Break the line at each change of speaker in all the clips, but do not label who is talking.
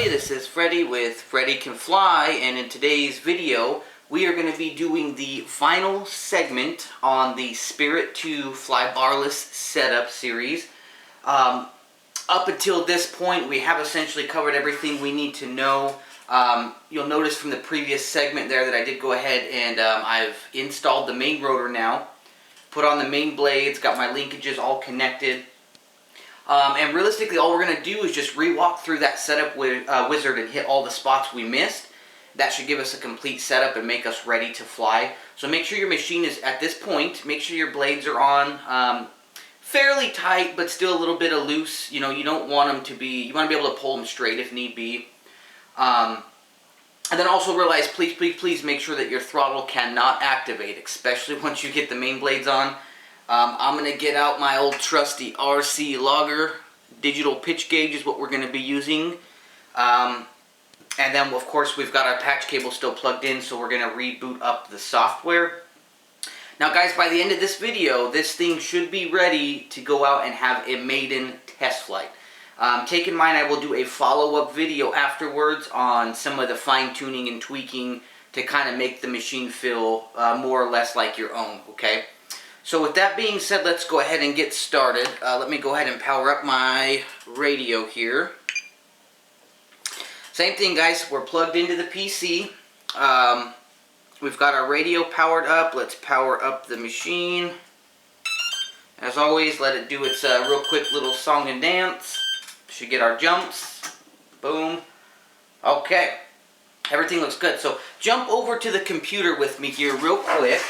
everybody, this is Freddy with Freddy Can Fly, and in today's video we are going to be doing the final segment on the Spirit to Fly Barless setup series. Up until this point we have essentially covered everything we need to know. You'll notice from the previous segment there that I did go ahead and I've installed the main rotor now, put on the main blades, got my linkages all connected. And realistically, all we're going to do is just re-walk through that setup wizard and hit all the spots we missed. That should give us a complete setup and make us ready to fly. So make sure your machine is, at this point, make sure your blades are on fairly tight, but still a little bit of loose. You know, you don't want them to be, you want to be able to pull them straight if need be. And then also realize, please make sure that your throttle cannot activate, especially once you get the main blades on. I'm going to get out my old trusty RC logger. Digital pitch gauge is what we're going to be using. And then, of course, we've got our patch cable still plugged in, so we're going to reboot up the software. Now, guys, by the end of this video, this thing should be ready to go out and have a maiden test flight. Take in mind, I will do a follow-up video afterwards on some of the fine-tuning and tweaking to kind of make the machine feel more or less like your own, okay? So with that being said, let's go ahead and get started. Let me go ahead and power up my radio here. Same thing, guys. We're plugged into the PC. We've got our radio powered up. Let's power up the machine. As always, let it do its real quick little song and dance. Should get our jumps. Boom. Okay. Everything looks good. So jump over to the computer with me here real quick.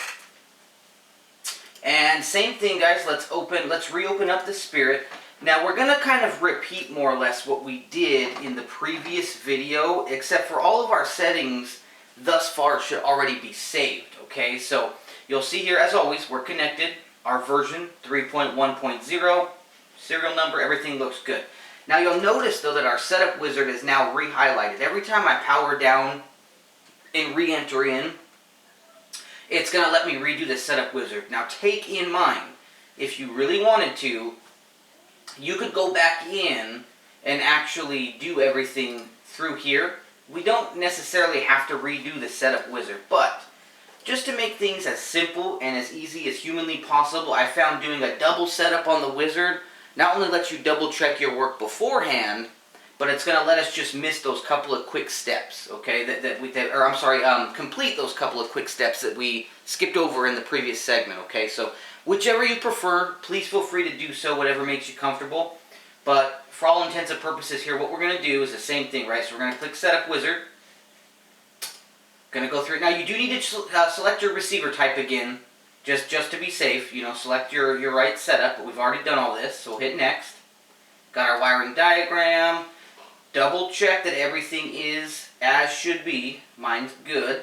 And same thing, guys, let's reopen up the Spirit. Now we're going to kind of repeat more or less what we did in the previous video, except for all of our settings thus far should already be saved, okay? So you'll see here, as always, we're connected. Our version 3.1.0, serial number, everything looks good. Now you'll notice, though, that our setup wizard is now re-highlighted. Every time I power down and re-enter in, it's going to let me redo the setup wizard. Now take in mind, if you really wanted to, you could go back in and actually do everything through here. We don't necessarily have to redo the setup wizard, but just to make things as simple and as easy as humanly possible, I found doing a double setup on the wizard not only lets you double check your work beforehand, but it's going to let us just miss those couple of quick steps, okay? Complete those couple of quick steps that we skipped over in the previous segment, okay? So whichever you prefer, please feel free to do so, whatever makes you comfortable. But for all intents and purposes here, what we're going to do is the same thing, right? So we're going to click Setup Wizard. Going to go through it. Now you do need to select your receiver type again, just to be safe. You know, select your right setup, but we've already done all this, so we'll hit Next. Got our wiring diagram. Double check that everything is as should be. Mine's good.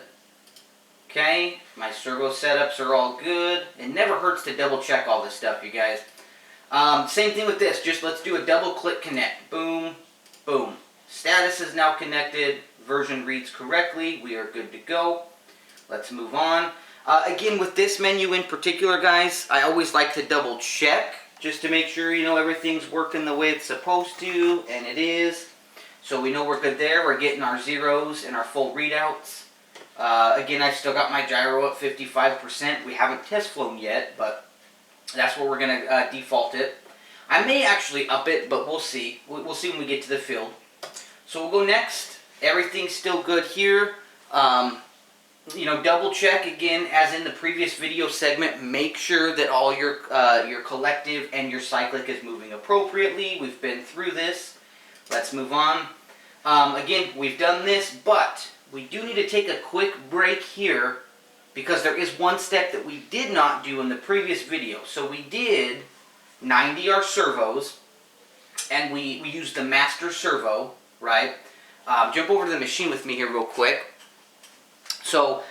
Okay, my servo setups are all good. It never hurts to double check all this stuff, you guys. Same thing with this. Just let's do a double click connect. Boom, boom. Status is now connected. Version reads correctly. We are good to go. Let's move on. Again, with this menu in particular, guys, I always like to double check just to make sure, you know, everything's working the way it's supposed to, and it is. So we know we're good there. We're getting our zeros and our full readouts. Again, I've still got my gyro at 55%. We haven't test flown yet, but that's where we're going to default it. I may actually up it, but we'll see. We'll see when we get to the field. So we'll go next. Everything's still good here. You know, double check again, as in the previous video segment. Make sure that all your collective and your cyclic is moving appropriately. We've been through this. Let's move on. Again, we've done this, but we do need to take a quick break here because there is one step that we did not do in the previous video. So we did 90 our servos, and we used the master servo, right? Jump over to the machine with me here real quick. So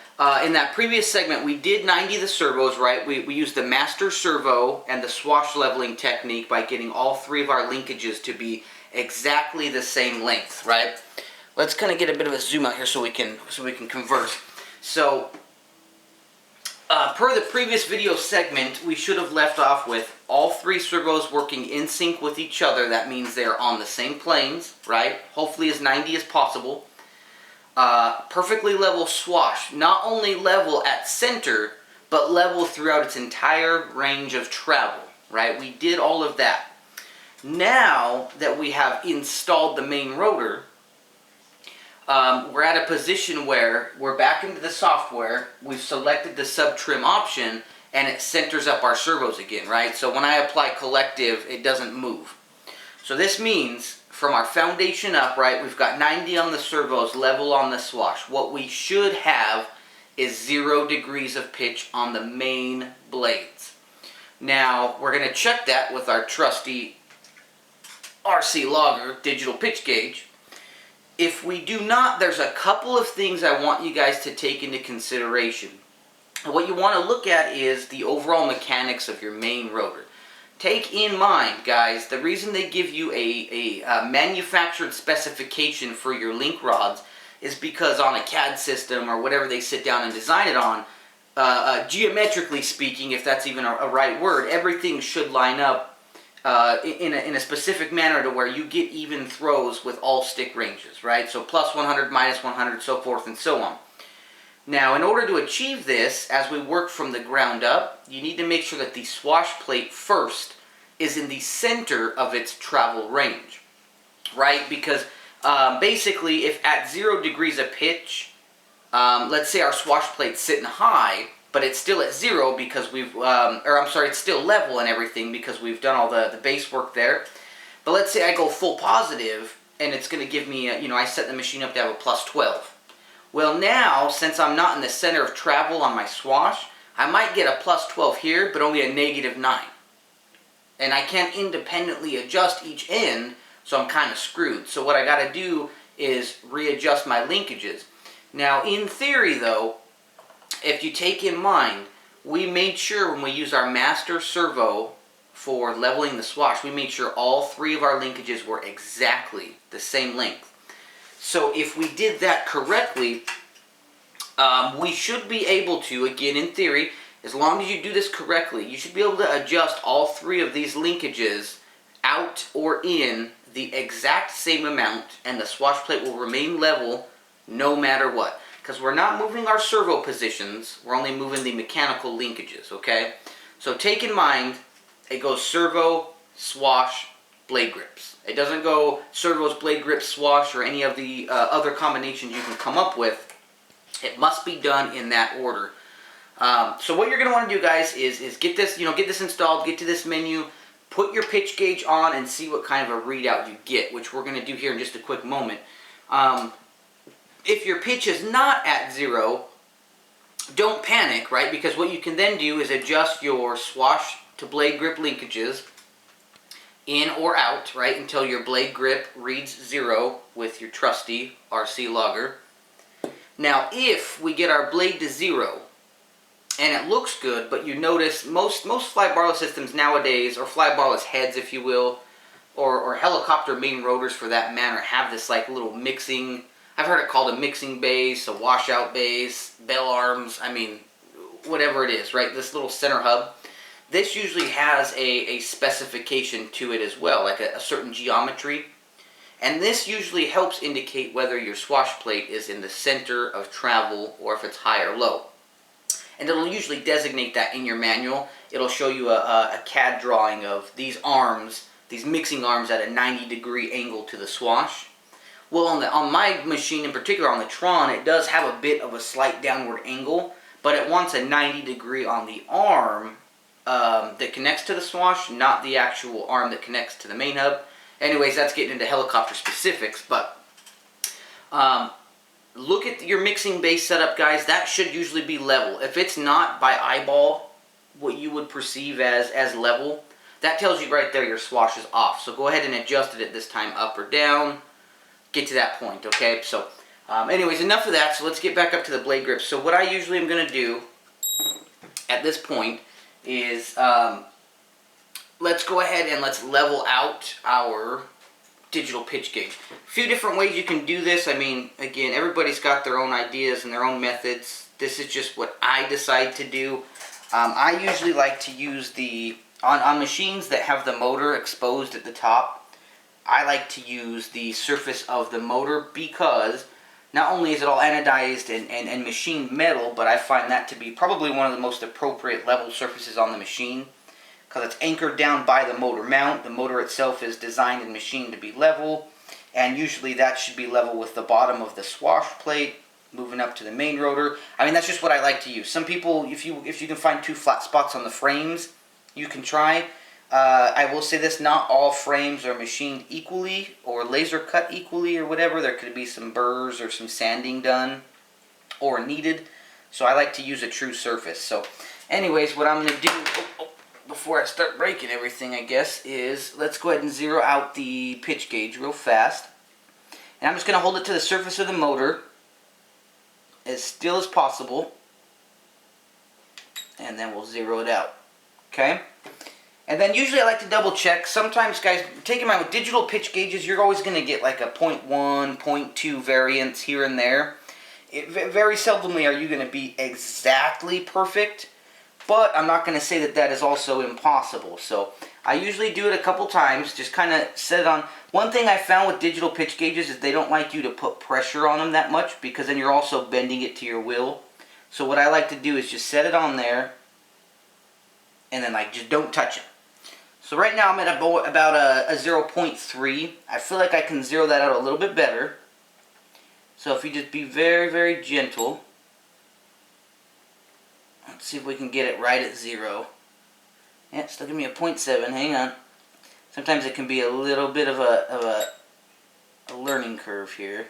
in that previous segment, we did 90 the servos, right? We used the master servo and the swash leveling technique by getting all three of our linkages to be exactly the same length, right? Let's kind of get a bit of a zoom out here so we can converse. So Per the previous video segment, we should have left off with all three servos working in sync with each other. That means they're on the same planes, right? Hopefully as 90 as possible. Perfectly level swash. Not only level at center, but level throughout its entire range of travel, right? We did all of that. Now that we have installed the main rotor, we're at a position where we're back into the software, we've selected the sub-trim option, and it centers up our servos again, right? So when I apply collective, it doesn't move. So this means, from our foundation up, right, we've got 90 on the servos, level on the swash. What we should have is 0 degrees of pitch on the main blades. Now, we're going to check that with our trusty RC logger digital pitch gauge. If we do not, there's a couple of things I want you guys to take into consideration. What you want to look at is the overall mechanics of your main rotor. Take in mind, guys, the reason they give you a manufactured specification for your link rods is because on a CAD system or whatever they sit down and design it on, geometrically speaking, if that's even a right word, everything should line up in a specific manner to where you get even throws with all stick ranges, right? So plus 100, minus 100, so forth and so on. Now, in order to achieve this, as we work from the ground up, you need to make sure that the swash plate first is in the center of its travel range, right? Because basically, if at 0 degrees of pitch, let's say our swash plate's sitting high, but it's still at 0 because we've, it's still level and everything because we've done all the base work there. But let's say I go full positive, and it's going to give me, I set the machine up to have a plus 12. Well now, since I'm not in the center of travel on my swash, I might get a plus 12 here, but only a negative 9. And I can't independently adjust each end, so I'm kind of screwed. So what I got to do is readjust my linkages. Now, in theory though, if you take in mind, we made sure when we use our master servo for leveling the swash, we made sure all three of our linkages were exactly the same length. So if we did that correctly, we should be able to, again in theory, as long as you do this correctly, you should be able to adjust all three of these linkages out or in the exact same amount, and the swash plate will remain level no matter what. Because we're not moving our servo positions, we're only moving the mechanical linkages, okay? So take in mind, it goes servo, swash, blade grips. It doesn't go servos, blade grips, swash, or any of the other combinations you can come up with. It must be done in that order. So what you're going to want to do, guys, is get this, get this installed, get to this menu, put your pitch gauge on, and see what kind of a readout you get, which we're going to do here in just a quick moment. If your pitch is not at 0, don't panic, right? Because what you can then do is adjust your swash to blade grip linkages in or out, right, until your blade grip reads 0 with your trusty RC logger. Now, if we get our blade to 0 and it looks good, but you notice most fly barless systems nowadays, or fly barless heads, if you will, or helicopter main rotors for that matter, have this like little mixing. I've heard it called a mixing base, a washout base, bell arms. I mean, whatever it is, right? This little center hub. This usually has a specification to it as well, like a certain geometry. And this usually helps indicate whether your swash plate is in the center of travel or if it's high or low. And it'll usually designate that in your manual. It'll show you a CAD drawing of these arms, these mixing arms at a 90-degree angle to the swash. Well, on my machine in particular, on the Tron, it does have a bit of a slight downward angle, but it wants a 90-degree on the arm that connects to the swash, not the actual arm that connects to the main hub. Anyways, that's getting into helicopter specifics, but look at your mixing base setup, guys. That should usually be level. If it's not by eyeball what you would perceive as level, that tells you right there your swash is off. So go ahead and adjust it at this time up or down. Get to that point, okay? So anyways, enough of that. So let's get back up to the blade grips. So what I usually am going to do at this point is let's go ahead and let's level out our digital pitch gauge. A few different ways you can do this. I mean, again, everybody's got their own ideas and their own methods. This is just what I decide to do. I usually like to use on machines that have the motor exposed at the top, I like to use the surface of the motor because not only is it all anodized and machined metal, but I find that to be probably one of the most appropriate level surfaces on the machine because it's anchored down by the motor mount. The motor itself is designed and machined to be level, and usually that should be level with the bottom of the swash plate moving up to the main rotor. I mean, that's just what I like to use. Some people, if you can find 2 flat spots on the frames, you can try. I will say this, not all frames are machined equally or laser cut equally or whatever. There could be some burrs or some sanding done or needed. So I like to use a true surface. So anyways, what I'm going to do before I start breaking everything, I guess, is let's go ahead and zero out the pitch gauge real fast. And I'm just going to hold it to the surface of the motor as still as possible, and then we'll zero it out. Okay? And then usually I like to double check. Sometimes, guys, take in mind with digital pitch gauges, you're always going to get like a 0.1, 0.2 variance here and there. Very seldomly are you going to be exactly perfect, but I'm not going to say that that is also impossible. So I usually do it a couple times, just kind of set it on. One thing I found with digital pitch gauges is they don't like you to put pressure on them that much because then you're also bending it to your will. So what I like to do is just set it on there and then like just don't touch it. So right now I'm at about a 0.3. I feel like I can zero that out a little bit better. So if you just be very, very gentle. Let's see if we can get it right at 0. Yeah, still give me a 0.7. Hang on. Sometimes it can be a little bit of a learning curve here.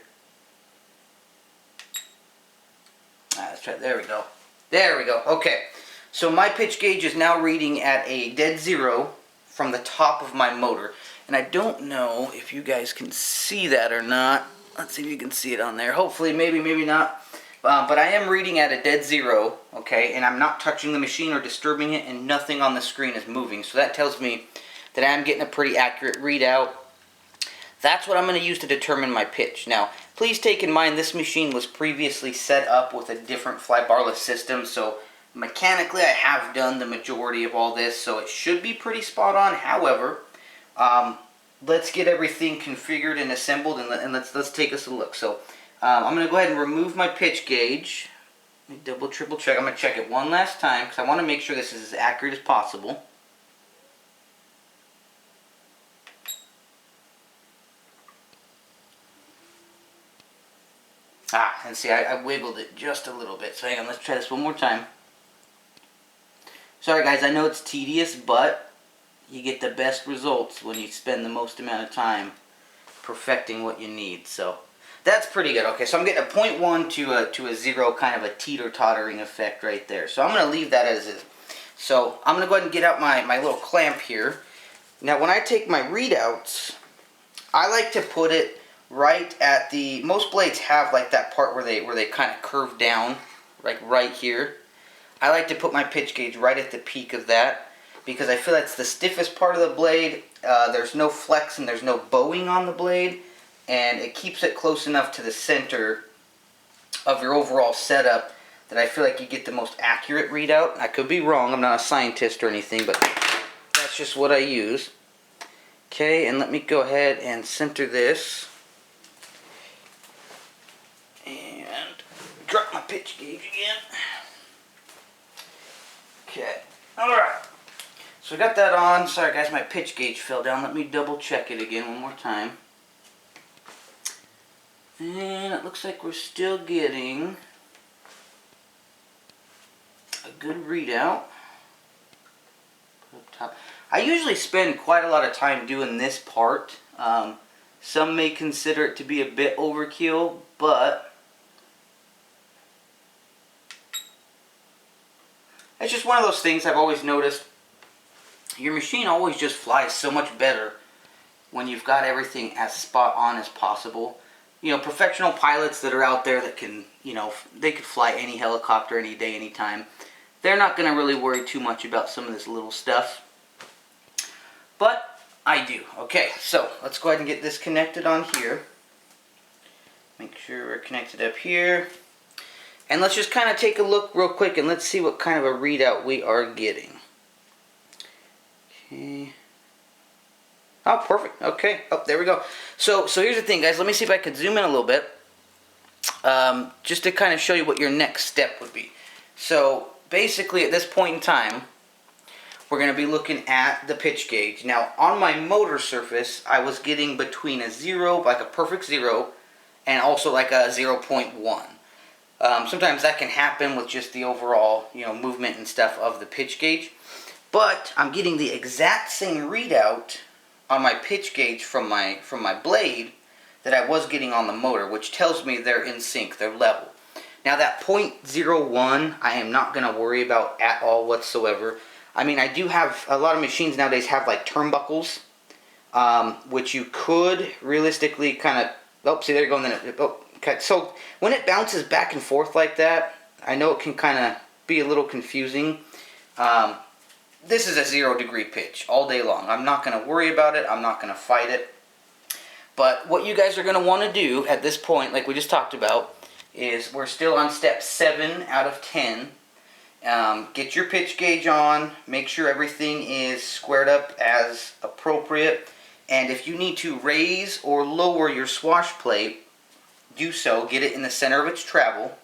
Alright, let's try. There we go. There we go. Okay. So my pitch gauge is now reading at a dead 0 from the top of my motor. And I don't know if you guys can see that or not. Let's see if you can see it on there. Hopefully, maybe not. But I am reading at a dead 0, okay, and I'm not touching the machine or disturbing it, and nothing on the screen is moving. So that tells me that I'm getting a pretty accurate readout. That's what I'm going to use to determine my pitch. Now, please take in mind this machine was previously set up with a different fly-barless system, so mechanically I have done the majority of all this, so it should be pretty spot on. However, let's get everything configured and assembled, and let's take us a look. So I'm going to go ahead and remove my pitch gauge. Let me double, triple check. I'm going to check it one last time because I want to make sure this is as accurate as possible. And see, I wiggled it just a little bit. So hang on, let's try this one more time. Sorry guys, I know it's tedious, but you get the best results when you spend the most amount of time perfecting what you need. So that's pretty good. Okay, so I'm getting a 0.1 to a 0, kind of a teeter-tottering effect right there. So I'm going to leave that as is. So I'm going to go ahead and get out my little clamp here. Now when I take my readouts, I like to put it right at the, most blades have like that part where they kind of curve down, like right here. I like to put my pitch gauge right at the peak of that because I feel that's the stiffest part of the blade. There's no flex and there's no bowing on the blade, and it keeps it close enough to the center of your overall setup that I feel like you get the most accurate readout. I could be wrong, I'm not a scientist or anything, but that's just what I use. Okay, and let me go ahead and center this. And drop my pitch gauge again. Okay, alright. So I got that on. Sorry guys, my pitch gauge fell down. Let me double check it again one more time. And it looks like we're still getting a good readout. Up top. I usually spend quite a lot of time doing this part. Some may consider it to be a bit overkill, but it's just one of those things I've always noticed. Your machine always just flies so much better when you've got everything as spot on as possible. You know, professional pilots that are out there that can, you know, they could fly any helicopter any day, anytime. They're not going to really worry too much about some of this little stuff. But I do. Okay, so let's go ahead and get this connected on here. Make sure we're connected up here. And let's just kind of take a look real quick and let's see what kind of a readout we are getting. Okay. Oh, perfect. Okay. Oh, there we go. So here's the thing, guys. Let me see if I can zoom in a little bit. Just to kind of show you what your next step would be. So basically at this point in time, we're going to be looking at the pitch gauge. Now on my motor surface, I was getting between a 0, like a perfect 0, and also like a 0.1. Sometimes that can happen with just the overall, movement and stuff of the pitch gauge. But I'm getting the exact same readout on my pitch gauge from my blade that I was getting on the motor, which tells me they're in sync, they're level. Now that 0.01, I am not going to worry about at all whatsoever. I mean, I do have, a lot of machines nowadays have like turnbuckles, which you could realistically kind of, oh, see there you go, and then okay. So when it bounces back and forth like that, I know it can kind of be a little confusing. This is a 0 degree pitch all day long. I'm not going to worry about it. I'm not going to fight it. But what you guys are going to want to do at this point, like we just talked about, is we're still on step 7 out of 10. Get your pitch gauge on. Make sure everything is squared up as appropriate. And if you need to raise or lower your swash plate, do so. Get it in the center of its travel.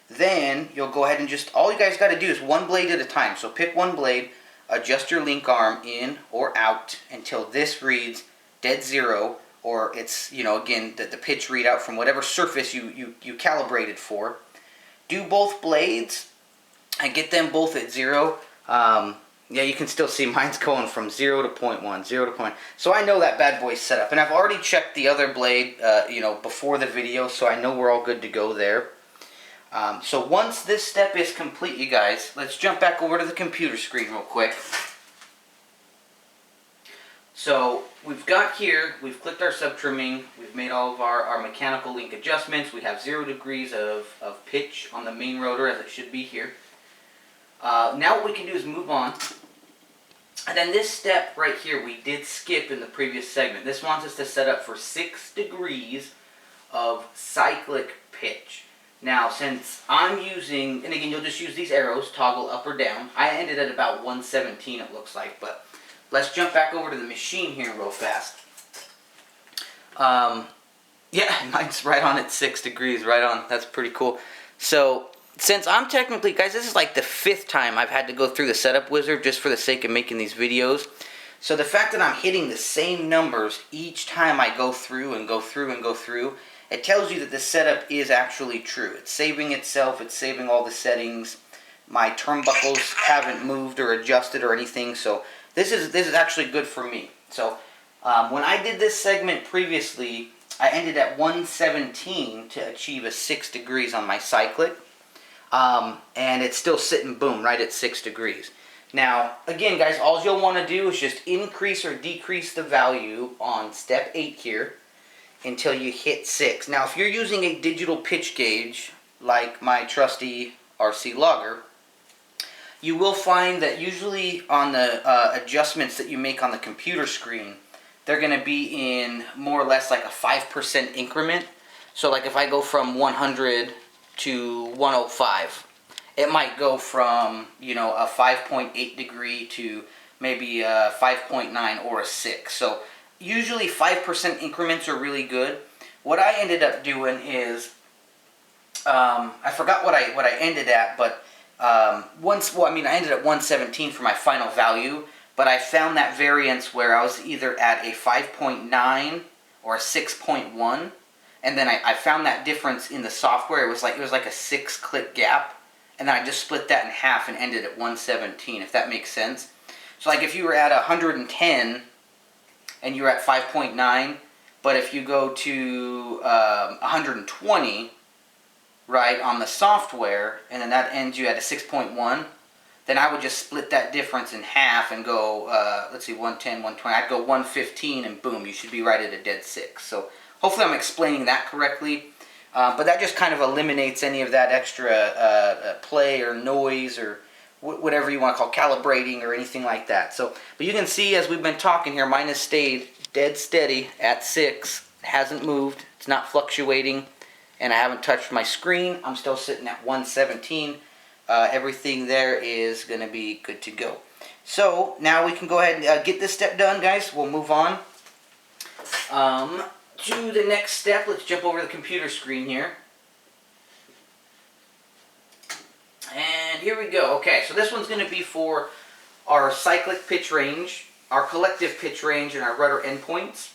Then you'll go ahead and just, all you guys got to do is one blade at a time. So pick one blade, adjust your link arm in or out until this reads dead 0, or it's, again, the pitch readout from whatever surface you calibrated for. Do both blades and get them both at 0. Yeah, you can still see mine's going from 0 to 0.1, 0 to 0.1. So I know that bad boy's set up. And I've already checked the other blade, before the video, so I know we're all good to go there. So once this step is complete, you guys, let's jump back over to the computer screen real quick. So we've got here, we've clicked our sub-trimming, we've made all of our mechanical link adjustments. We have 0 degrees of pitch on the main rotor, as it should be here. Now what we can do is move on. And then this step right here we did skip in the previous segment. This wants us to set up for 6 degrees of cyclic pitch. Now since I'm using, and again you'll just use these arrows, toggle up or down. I ended at about 117 it looks like, but let's jump back over to the machine here real fast. Yeah, mine's right on at 6 degrees, right on. That's pretty cool. So since I'm technically, guys, this is like the 5th time I've had to go through the setup wizard just for the sake of making these videos. So the fact that I'm hitting the same numbers each time I go through and go through and go through, it tells you that the setup is actually true. It's saving itself, it's saving all the settings. My turnbuckles haven't moved or adjusted or anything, so this is actually good for me. So when I did this segment previously, I ended at 117 to achieve a 6 degrees on my cyclic. And it's still sitting, boom, right at 6 degrees. Now, again, guys, all you'll want to do is just increase or decrease the value on step 8 here until you hit 6. Now, if you're using a digital pitch gauge, like my trusty RC logger, you will find that usually on the adjustments that you make on the computer screen, they're going to be in more or less like a 5% increment. So like if I go from 100 to 105, it might go from, a 5.8 degree to maybe a 5.9 or a 6. So usually 5% increments are really good. What I ended up doing is, I forgot what I ended at, but I ended at 117 for my final value, but I found that variance where I was either at a 5.9 or a 6.1, and then I found that difference in the software. It was like a 6-click gap, and then I just split that in half and ended at 117, if that makes sense. So like if you were at 110 and you're at 5.9, but if you go to 120, right, on the software, and then that ends you at a 6.1, then I would just split that difference in half and go, let's see, 110, 120. I'd go 115, and boom, you should be right at a dead 6. So hopefully I'm explaining that correctly. But that just kind of eliminates any of that extra play or noise or whatever you want to call calibrating or anything like that. So, but you can see as we've been talking here, mine has stayed dead steady at 6. It hasn't moved. It's not fluctuating. and I haven't touched my screen. I'm still sitting at 117. Everything there is going to be good to go. So now we can go ahead and get this step done, guys. We'll move on to the next step. Let's jump over the computer screen here. And here we go. Okay, so this one's going to be for our cyclic pitch range, our collective pitch range, and our rudder endpoints.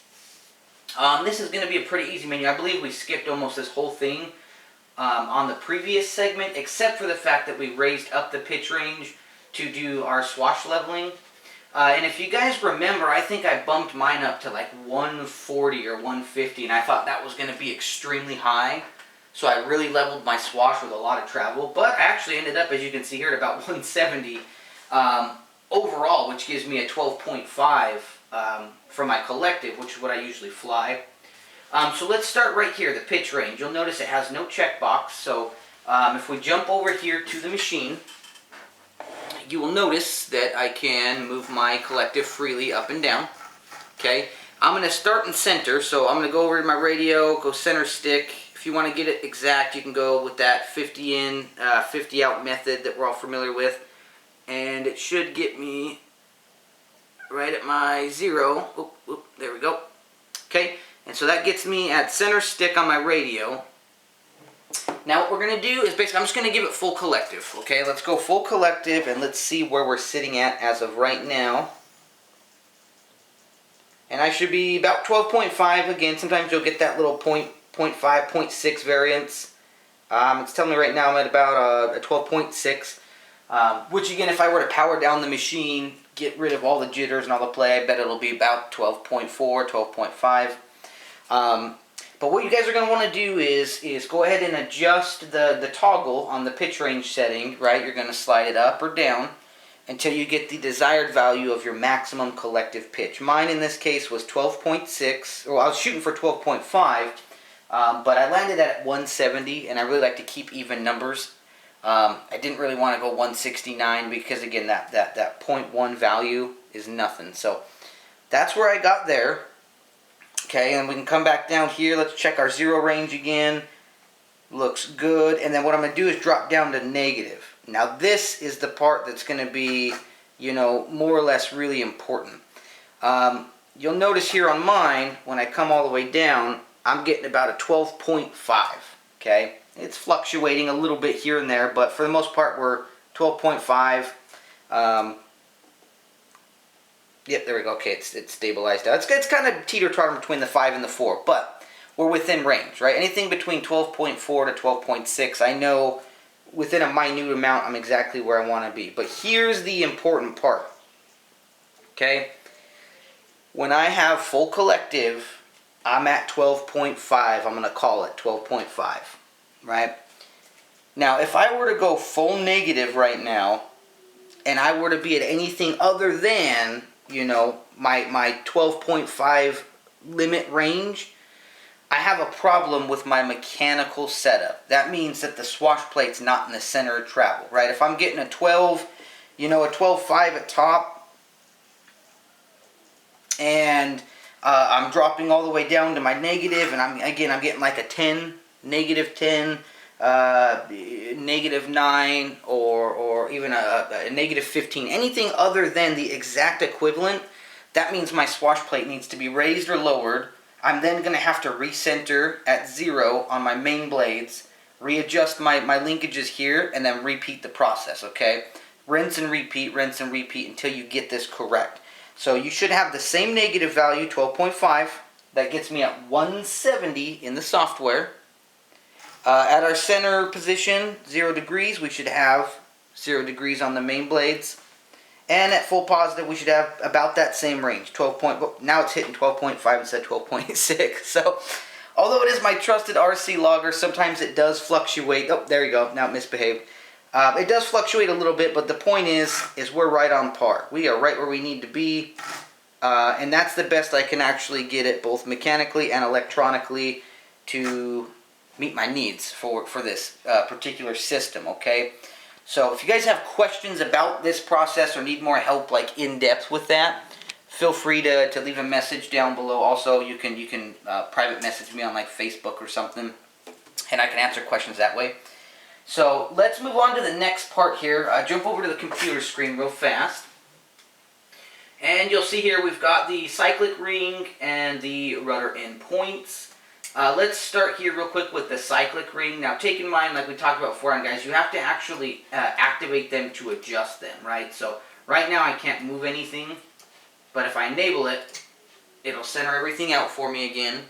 This is going to be a pretty easy menu. I believe we skipped almost this whole thing on the previous segment, except for the fact that we raised up the pitch range to do our swash leveling. And if you guys remember, I think I bumped mine up to like 140 or 150, and I thought that was going to be extremely high. So I really leveled my swash with a lot of travel, but I actually ended up, as you can see here, at about 170 overall, which gives me a 12.5 for my collective, which is what I usually fly. So let's start right here, the pitch range. You'll notice it has no checkbox, so if we jump over here to the machine, you will notice that I can move my collective freely up and down. Okay, I'm going to start in center, so I'm going to go over to my radio, go center stick. If you want to get it exact, you can go with that 50 in, 50 out method that we're all familiar with. And it should get me right at my 0. Oop, there we go. Okay, and so that gets me at center stick on my radio. Now what we're going to do is basically, I'm just going to give it full collective. Okay, let's go full collective and let's see where we're sitting at as of right now. And I should be about 12.5 again. Sometimes you'll get that little 0.5, 0.6 variance. It's telling me right now I'm at about a 12.6. Which again, if I were to power down the machine, get rid of all the jitters and all the play, I bet it'll be about 12.4, 12.5. But what you guys are going to want to do is go ahead and adjust the toggle on the pitch range setting, right? You're going to slide it up or down until you get the desired value of your maximum collective pitch. Mine in this case was 12.6, or I was shooting for 12.5, but I landed at 170, and I really like to keep even numbers. I didn't really want to go 169 because, again, that 0.1 value is nothing. So that's where I got there. Okay, and we can come back down here. Let's check our 0 range again. Looks good. And then what I'm going to do is drop down to negative. Now this is the part that's going to be, you know, more or less really important. You'll notice here on mine, when I come all the way down, I'm getting about a 12.5. Okay, it's fluctuating a little bit here and there, but for the most part we're 12.5. Yep, there we go. Okay, it's stabilized out. It's kind of teeter-totter between the 5 and the 4, but we're within range, right? Anything between 12.4 to 12.6, I know within a minute amount I'm exactly where I want to be. But here's the important part, okay? When I have full collective, I'm at 12.5. I'm going to call it 12.5, right? Now, if I were to go full negative right now, and I were to be at anything other than, you know, my 12.5 limit range, I have a problem with my mechanical setup. That means that the swash plate's not in the center of travel, right? If I'm getting a 12, you know, a 12.5 at top, and I'm dropping all the way down to my negative, and I'm getting like a 10, negative 10, negative 9, or even a negative 15, anything other than the exact equivalent, that means my swash plate needs to be raised or lowered. I'm then going to have to recenter at 0 on my main blades, readjust my linkages here, and then repeat the process, okay? Rinse and repeat until you get this correct. So you should have the same negative value, 12.5. That gets me at 170 in the software. At our center position, 0 degrees, we should have 0 degrees on the main blades. And at full positive, we should have about that same range, now it's hitting 12.5 instead of 12.6. So, although it is my trusted RC logger, sometimes it does fluctuate. Oh, there you go, now it misbehaved. It does fluctuate a little bit, but the point is we're right on par. We are right where we need to be, and that's the best I can actually get it, both mechanically and electronically, to meet my needs for this particular system, okay? So if you guys have questions about this process or need more help, like in depth with that, feel free to leave a message down below. Also, you can private message me on like Facebook or something. and I can answer questions that way. So let's move on to the next part here. Jump over to the computer screen real fast. And you'll see here we've got the cyclic ring and the rudder endpoints. Let's start here real quick with the cyclic ring. Now keep in mind, like we talked about before, guys, you have to actually activate them to adjust them, right? So right now I can't move anything, but if I enable it, it'll center everything out for me again.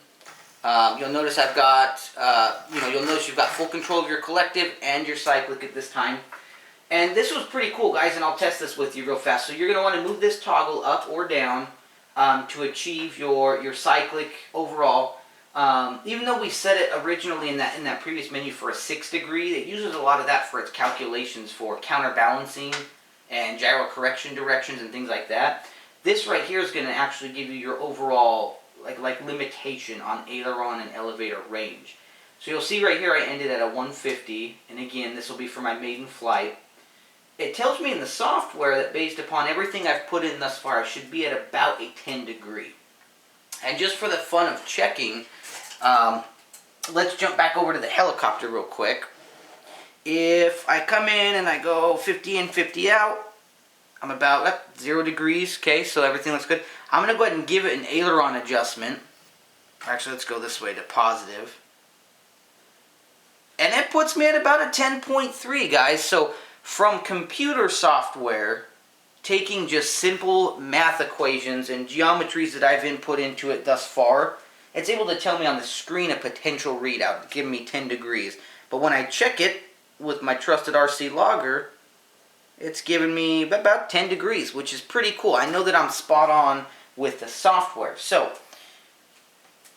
You'll notice I've got, you'll notice you've got full control of your collective and your cyclic at this time. And this was pretty cool, guys, and I'll test this with you real fast. So you're going to want to move this toggle up or down to achieve your cyclic overall. Even though we set it originally in that previous menu for a 6 degree, it uses a lot of that for its calculations for counterbalancing and gyro correction directions and things like that. This right here is going to actually give you your overall like limitation on aileron and elevator range. So you'll see right here I ended at a 150, and again this will be for my maiden flight. It tells me in the software that based upon everything I've put in thus far, I should be at about a 10 degree. And just for the fun of checking, let's jump back over to the helicopter real quick. If I come in and I go 50 in, 50 out, I'm about 0 degrees, okay, so everything looks good. I'm going to go ahead and give it an aileron adjustment. Actually, let's go this way to positive. And it puts me at about a 10.3, guys. So from computer software, taking just simple math equations and geometries that I've input into it thus far, it's able to tell me on the screen a potential readout, giving me 10 degrees. But when I check it with my trusted RC logger, it's giving me about 10 degrees, which is pretty cool. I know that I'm spot on with the software. So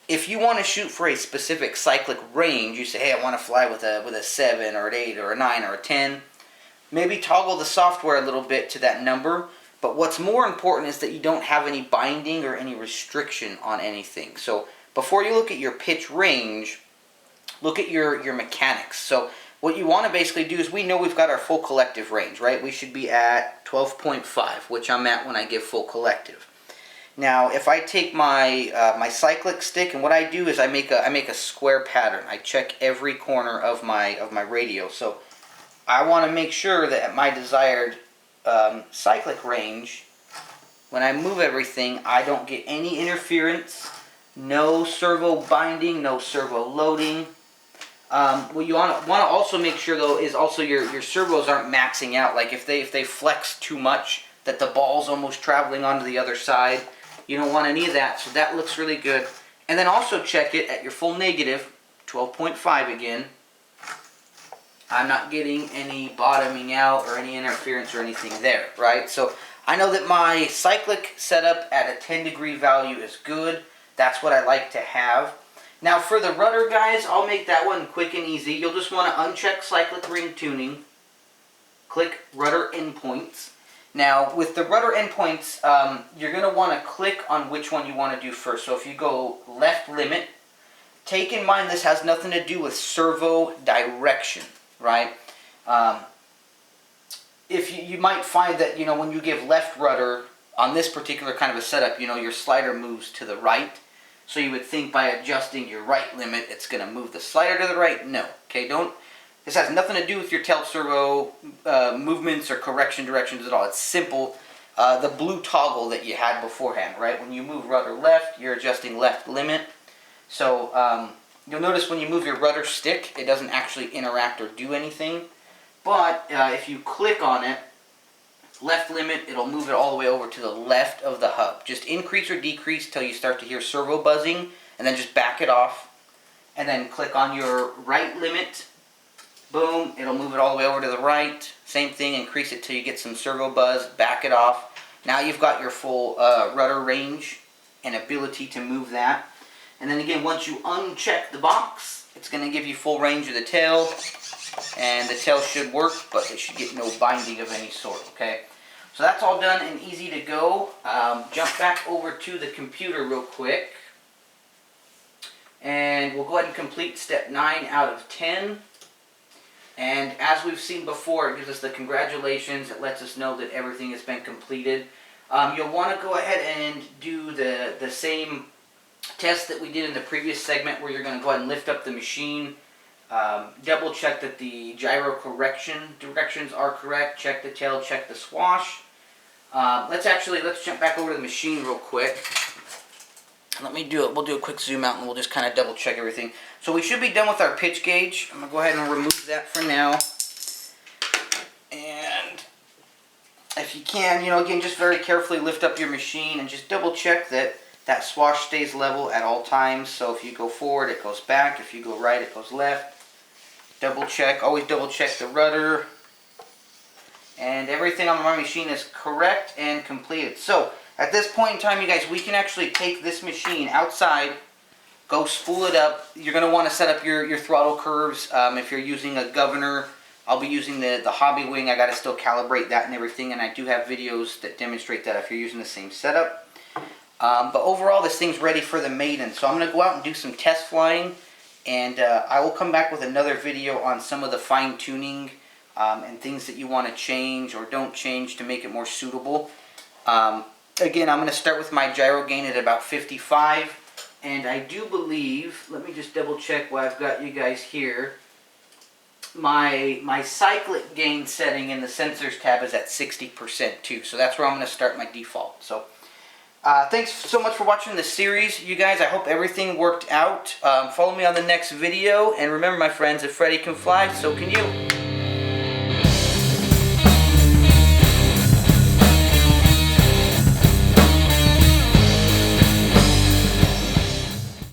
if you want to shoot for a specific cyclic range, you say, hey, I want to fly with a 7 or an 8 or a 9 or a 10, maybe toggle the software a little bit to that number. But what's more important is that you don't have any binding or any restriction on anything. So before you look at your pitch range, look at your mechanics. So what you want to basically do is, we know we've got our full collective range, right? We should be at 12.5, which I'm at when I give full collective. Now, if I take my my cyclic stick, and what I do is I make a square pattern. I check every corner of my radio. So I want to make sure that at my desired cyclic range, when I move everything, I don't get any interference, no servo binding, no servo loading. What you want to also make sure though is also your servos aren't maxing out. Like if they flex too much, that the ball's almost traveling onto the other side. You don't want any of that, so that looks really good. And then also check it at your full negative, 12.5 again. I'm not getting any bottoming out or any interference or anything there, right? So I know that my cyclic setup at a 10 degree value is good. That's what I like to have. Now for the rudder, guys, I'll make that one quick and easy. You'll just want to uncheck cyclic ring tuning, click rudder endpoints. Now with the rudder endpoints, you're going to want to click on which one you want to do first. So if you go left limit, take in mind this has nothing to do with servo direction, right? If you might find that, when you give left rudder on this particular kind of a setup, your slider moves to the right. So you would think by adjusting your right limit, it's going to move the slider to the right. No. Okay, this has nothing to do with your tail servo movements or correction directions at all. It's simple. The blue toggle that you had beforehand, right? When you move rudder left, you're adjusting left limit. So you'll notice when you move your rudder stick, it doesn't actually interact or do anything. But if you click on it, left limit, it'll move it all the way over to the left of the hub. Just increase or decrease till you start to hear servo buzzing, and then just back it off. And then click on your right limit. Boom, it'll move it all the way over to the right. Same thing, increase it till you get some servo buzz, back it off. Now you've got your full rudder range and ability to move that. And then again, once you uncheck the box, it's going to give you full range of the tail. And the tail should work, but it should get no binding of any sort, okay? So that's all done and easy to go. Jump back over to the computer real quick. And we'll go ahead and complete step 9 out of 10. And as we've seen before, it gives us the congratulations. It lets us know that everything has been completed. You'll want to go ahead and do the same test that we did in the previous segment, where you're going to go ahead and lift up the machine, Double check that the gyro correction directions are correct. Check the tail, check the swash. Let's jump back over to the machine real quick. We'll do a quick zoom out and we'll just kind of double check everything. So we should be done with our pitch gauge. I'm going to go ahead and remove that for now. And if you can, again, just very carefully lift up your machine and just double check that that swash stays level at all times. So if you go forward, it goes back. If you go right, it goes left. Always double check the rudder. And everything on my machine is correct and completed. So at this point in time, you guys, we can actually take this machine outside, go spool it up. You're going to want to set up your throttle curves. If you're using a governor, I'll be using the hobby wing. I got to still calibrate that and everything, and I do have videos that demonstrate that if you're using the same setup. But overall, this thing's ready for the maiden. So I'm going to go out and do some test flying, and I will come back with another video on some of the fine-tuning and things that you want to change or don't change to make it more suitable. Again, I'm going to start with my gyro gain at about 55, and I do believe, let me just double check while I've got you guys here, my cyclic gain setting in the sensors tab is at 60% too, so that's where I'm going to start my default. So thanks so much for watching this series, you guys. I hope everything worked out. Follow me on the next video, and remember, my friends, if Freddy can fly, so can you.